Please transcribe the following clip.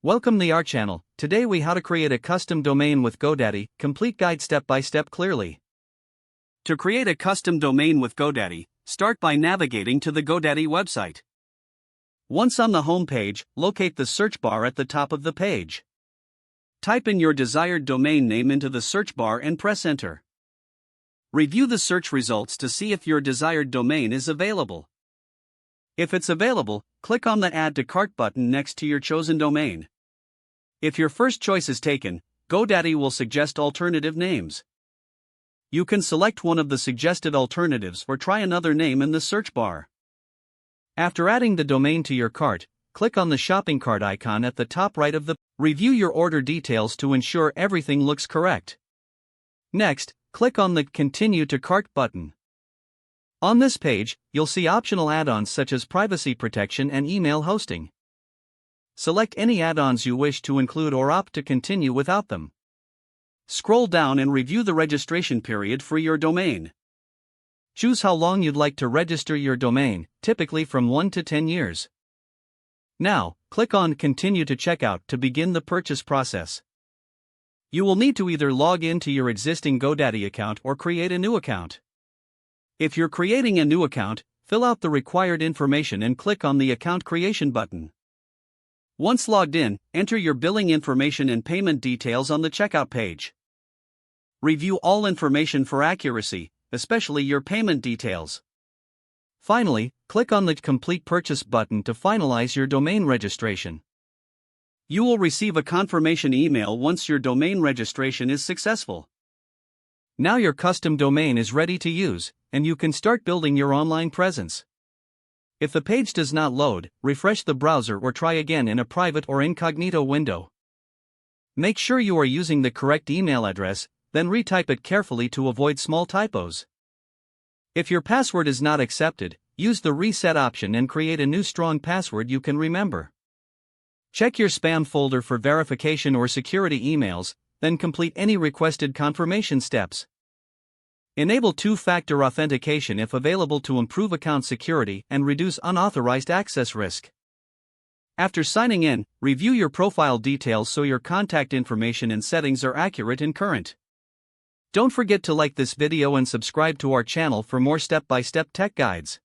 Welcome to our channel. Today we how to create a custom domain with GoDaddy, complete guide step by step clearly. To create a custom domain with GoDaddy, start by navigating to the GoDaddy website. Once on the home page, locate the search bar at the top of the page. Type in your desired domain name into the search bar and press enter. Review the search results to see if your desired domain is available. If it's available, click on the Add to Cart button next to your chosen domain. If your first choice is taken, GoDaddy will suggest alternative names. You can select one of the suggested alternatives or try another name in the search bar. After adding the domain to your cart, click on the shopping cart icon at the top right of the page. Review your order details to ensure everything looks correct. Next, click on the Continue to Cart button. On this page, you'll see optional add-ons such as privacy protection and email hosting. Select any add-ons you wish to include or opt to continue without them. Scroll down and review the registration period for your domain. Choose how long you'd like to register your domain, typically from 1 to 10 years. Now, click on Continue to Checkout to begin the purchase process. You will need to either log in to your existing GoDaddy account or create a new account. If you're creating a new account, fill out the required information and click on the Account Creation button. Once logged in, enter your billing information and payment details on the checkout page. Review all information for accuracy, especially your payment details. Finally, click on the Complete Purchase button to finalize your domain registration. You will receive a confirmation email once your domain registration is successful. Now your custom domain is ready to use, and you can start building your online presence. If the page does not load, refresh the browser or try again in a private or incognito window. Make sure you are using the correct email address, then retype it carefully to avoid small typos. If your password is not accepted, use the reset option and create a new strong password you can remember. Check your spam folder for verification or security emails, then complete any requested confirmation steps. Enable two-factor authentication if available to improve account security and reduce unauthorized access risk. After signing in, review your profile details so your contact information and settings are accurate and current. Don't forget to like this video and subscribe to our channel for more step-by-step tech guides.